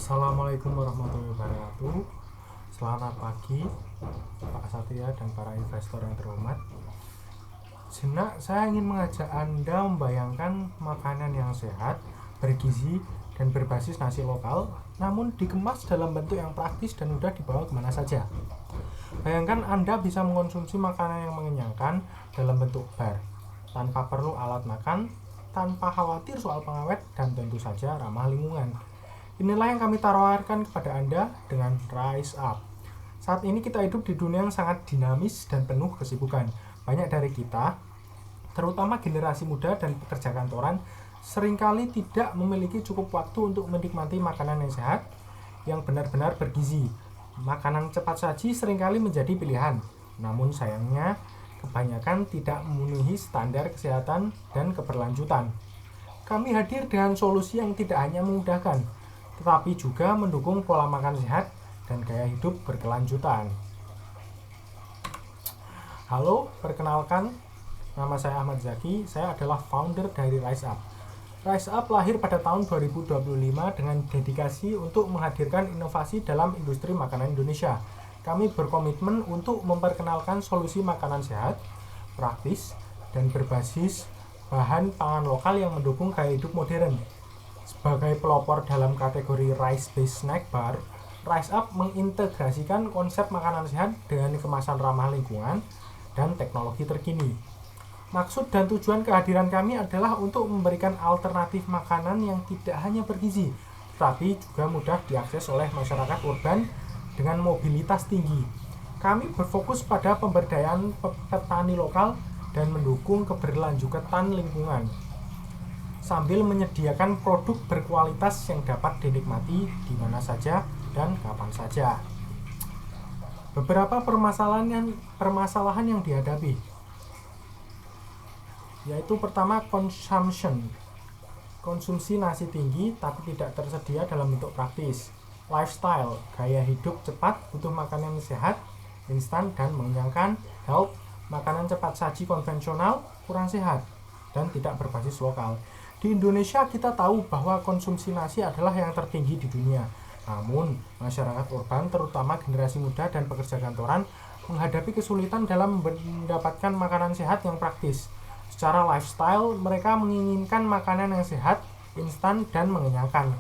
Assalamualaikum warahmatullahi wabarakatuh. Selamat pagi Pak Satria dan para investor yang terhormat. Sejenak saya ingin mengajak Anda membayangkan makanan yang sehat, bergizi, dan berbasis nasi lokal, namun dikemas dalam bentuk yang praktis dan mudah dibawa kemana saja. Bayangkan Anda bisa mengonsumsi makanan yang mengenyangkan dalam bentuk bar, tanpa perlu alat makan, tanpa khawatir soal pengawet, dan tentu saja ramah lingkungan. Inilah yang kami tawarkan kepada Anda dengan Rise Up. Saat ini kita hidup di dunia yang sangat dinamis dan penuh kesibukan. Banyak dari kita, terutama generasi muda dan pekerja kantoran, seringkali tidak memiliki cukup waktu untuk menikmati makanan yang sehat, yang benar-benar bergizi. Makanan cepat saji seringkali menjadi pilihan, namun sayangnya kebanyakan tidak memenuhi standar kesehatan dan keberlanjutan. Kami hadir dengan solusi yang tidak hanya memudahkan, tetapi juga mendukung pola makan sehat dan gaya hidup berkelanjutan. Halo, perkenalkan, nama saya Ahmad Zaki. Saya adalah founder dari Rise Up. Rise Up lahir pada tahun 2025 dengan dedikasi untuk menghadirkan inovasi dalam industri makanan Indonesia. Kami berkomitmen untuk memperkenalkan solusi makanan sehat, praktis, dan berbasis bahan pangan lokal yang mendukung gaya hidup modern. Sebagai pelopor dalam kategori rice-based snack bar, Rise Up mengintegrasikan konsep makanan sehat dengan kemasan ramah lingkungan dan teknologi terkini. Maksud dan tujuan kehadiran kami adalah untuk memberikan alternatif makanan yang tidak hanya bergizi, tetapi juga mudah diakses oleh masyarakat urban dengan mobilitas tinggi. Kami berfokus pada pemberdayaan petani lokal dan mendukung keberlanjutan lingkungan, sambil menyediakan produk berkualitas yang dapat dinikmati di mana saja dan kapan saja. Beberapa permasalahan yang dihadapi, yaitu pertama, konsumsi nasi tinggi tapi tidak tersedia dalam bentuk praktis. Lifestyle, gaya hidup cepat, butuh makanan yang sehat, instan dan mengenyangkan. Health, makanan cepat saji konvensional, kurang sehat dan tidak berbasis lokal. Di Indonesia kita tahu bahwa konsumsi nasi adalah yang tertinggi di dunia. Namun, masyarakat urban, terutama generasi muda dan pekerja kantoran, menghadapi kesulitan dalam mendapatkan makanan sehat yang praktis. Secara lifestyle, mereka menginginkan makanan yang sehat, instan, dan mengenyangkan.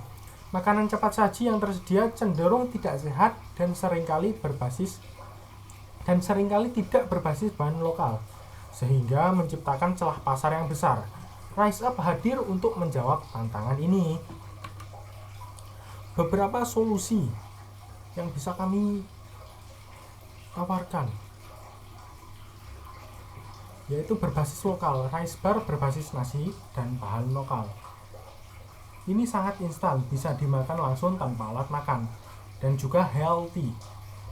Makanan cepat saji yang tersedia cenderung tidak sehat dan seringkali tidak berbasis bahan lokal, sehingga menciptakan celah pasar yang besar. Rise Up hadir untuk menjawab tantangan ini. Beberapa solusi yang bisa kami tawarkan, yaitu berbasis lokal. Rice bar berbasis nasi dan bahan lokal. Ini sangat instan, bisa dimakan langsung tanpa alat makan, dan juga healthy,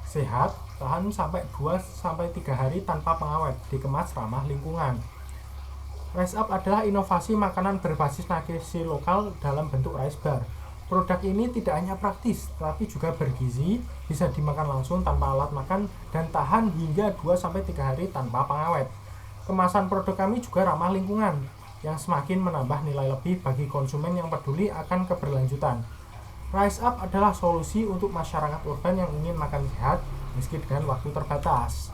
sehat, tahan sampai 2-3 hari tanpa pengawet, dikemas ramah lingkungan. Rise Up adalah inovasi makanan berbasis nasi lokal dalam bentuk rice bar. Produk ini tidak hanya praktis, tetapi juga bergizi, bisa dimakan langsung tanpa alat makan, dan tahan hingga 2-3 hari tanpa pengawet. Kemasan produk kami juga ramah lingkungan, yang semakin menambah nilai lebih bagi konsumen yang peduli akan keberlanjutan. Rise Up adalah solusi untuk masyarakat urban yang ingin makan sehat, meski dengan waktu terbatas.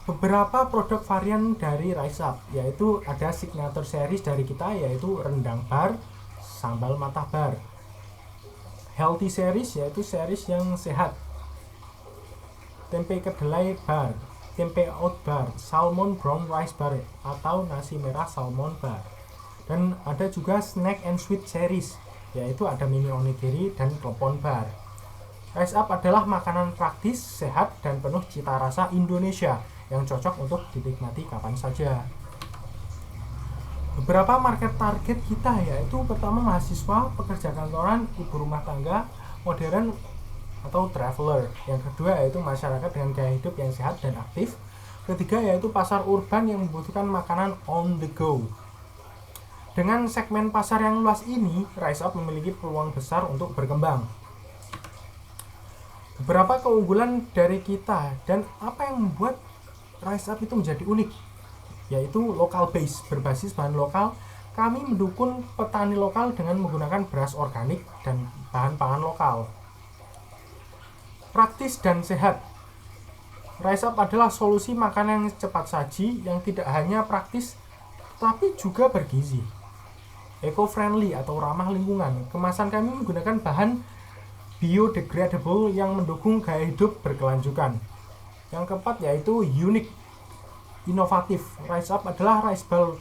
Beberapa produk varian dari Rise Up, yaitu ada signature series dari kita, yaitu rendang bar, sambal matah bar. Healthy series, yaitu series yang sehat. Tempe kedelai bar, tempe oat bar, salmon brown rice bar, atau nasi merah salmon bar. Dan ada juga snack and sweet series, yaitu ada mini onigiri dan klepon bar. Rise Up adalah makanan praktis, sehat, dan penuh cita rasa Indonesia yang cocok untuk dinikmati kapan saja. Beberapa market target kita, yaitu pertama mahasiswa, pekerja kantoran, ibu rumah tangga, modern, atau traveler. Yang kedua yaitu masyarakat dengan gaya hidup yang sehat dan aktif. Ketiga yaitu pasar urban yang membutuhkan makanan on the go. Dengan segmen pasar yang luas ini, Rise Up memiliki peluang besar untuk berkembang. Beberapa keunggulan dari kita dan apa yang membuat Rise Up itu menjadi unik, yaitu local base, berbasis bahan lokal Kami mendukung petani lokal dengan menggunakan beras organik dan bahan pangan lokal. Praktis dan sehat. Rise Up adalah solusi makanan yang cepat saji yang tidak hanya praktis tapi juga bergizi. Eco-friendly atau ramah lingkungan. Kemasan kami menggunakan bahan biodegradable yang mendukung gaya hidup berkelanjutan. Yang keempat yaitu unik, inovatif. Rise Up adalah rice ball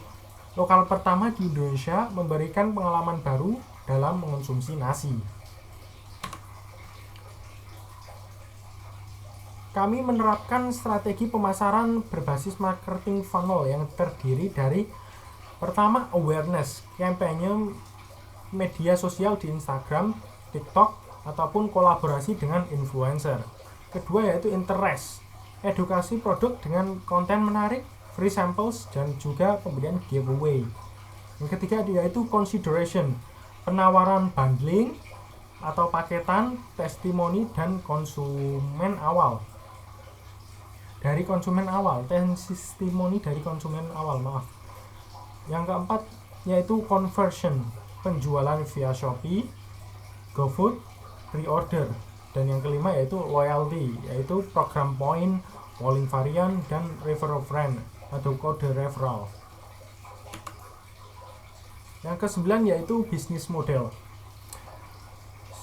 lokal pertama di Indonesia memberikan pengalaman baru dalam mengonsumsi nasi. Kami menerapkan strategi pemasaran berbasis marketing funnel yang terdiri dari pertama, awareness, kampanye media sosial di Instagram, TikTok, ataupun kolaborasi dengan influencer. Kedua yaitu interest, edukasi produk dengan konten menarik, free samples, dan juga pemberian giveaway. Yang ketiga yaitu consideration, penawaran bundling atau paketan, testimoni dan konsumen awal. Testimoni dari konsumen awal, maaf. Yang keempat yaitu conversion, penjualan via Shopee, GoFood, pre-order. Dan yang kelima yaitu loyalty, yaitu program point, polling varian, dan referral friend atau kode referral. Yang kesembilan yaitu bisnis model.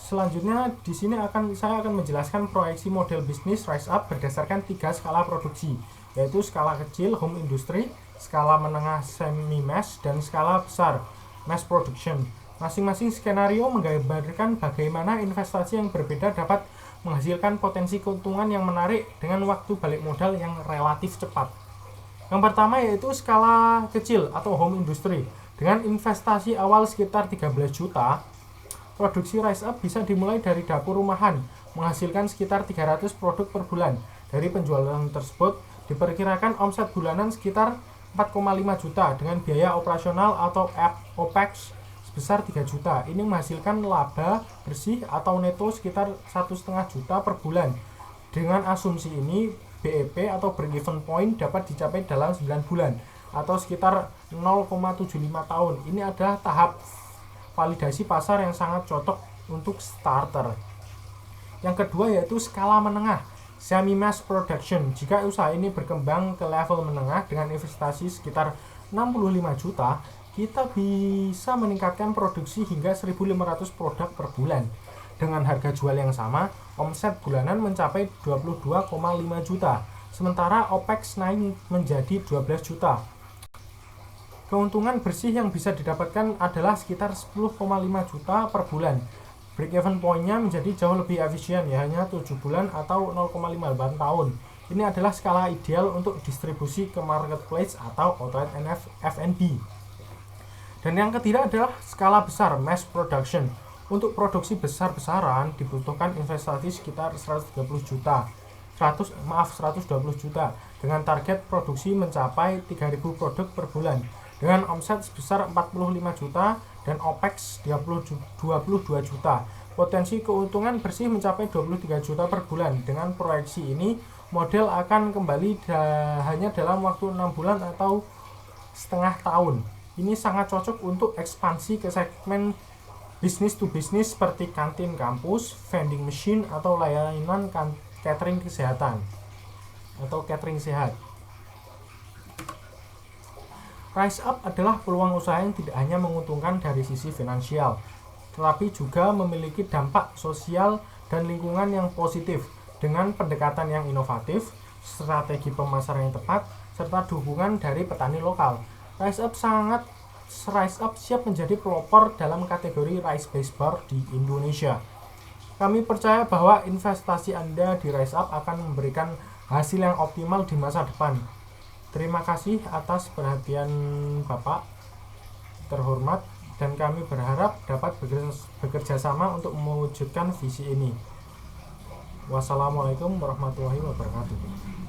Selanjutnya di sini saya akan menjelaskan proyeksi model bisnis Rise Up berdasarkan 3 skala produksi, yaitu skala kecil home industry, skala menengah semi mass, dan skala besar mass production. Masing-masing skenario menggambarkan bagaimana investasi yang berbeda dapat menghasilkan potensi keuntungan yang menarik dengan waktu balik modal yang relatif cepat. Yang pertama yaitu skala kecil atau home industry. Dengan investasi awal sekitar 13 juta, produksi Rise Up bisa dimulai dari dapur rumahan, menghasilkan sekitar 300 produk per bulan. Dari penjualan tersebut, diperkirakan omset bulanan sekitar 4,5 juta dengan biaya operasional atau OPEX sebesar 3 juta. Ini menghasilkan laba bersih atau neto sekitar 1,5 juta per bulan. Dengan asumsi ini, BEP atau break-even point dapat dicapai dalam 9 bulan atau sekitar 0,75 tahun. Ini adalah tahap validasi pasar yang sangat cocok untuk starter. Yang kedua yaitu skala menengah, semi mass production. Jika usaha ini berkembang ke level menengah dengan investasi sekitar 65 juta, kita bisa meningkatkan produksi hingga 1.500 produk per bulan. Dengan harga jual yang sama, omset bulanan mencapai 22,5 juta, sementara OPEX naik menjadi 12 juta. Keuntungan bersih yang bisa didapatkan adalah sekitar 10,5 juta per bulan. Break-even point-nya menjadi jauh lebih efisien, ya hanya 7 bulan atau 0,58 tahun. Ini adalah skala ideal untuk distribusi ke marketplace atau outlet F&B. Dan yang ketiga adalah skala besar, mass production. Untuk produksi besar-besaran dibutuhkan investasi sekitar 120 juta. 120 juta dengan target produksi mencapai 3.000 produk per bulan. Dengan omset sebesar 45 juta dan OPEX 22 juta. Potensi keuntungan bersih mencapai 23 juta per bulan. Dengan proyeksi ini, model akan kembali hanya dalam waktu 6 bulan atau setengah tahun. Ini sangat cocok untuk ekspansi ke segmen bisnis to bisnis seperti kantin kampus, vending machine, atau layanan catering kesehatan atau catering sehat. Rise Up adalah peluang usaha yang tidak hanya menguntungkan dari sisi finansial, tetapi juga memiliki dampak sosial dan lingkungan yang positif dengan pendekatan yang inovatif, strategi pemasaran yang tepat, serta dukungan dari petani lokal. Rise Up siap menjadi pelopor dalam kategori rice based bar di Indonesia. Kami percaya bahwa investasi Anda di Rise Up akan memberikan hasil yang optimal di masa depan. Terima kasih atas perhatian Bapak terhormat, dan kami berharap dapat bekerja sama untuk mewujudkan visi ini. Wassalamualaikum warahmatullahi wabarakatuh.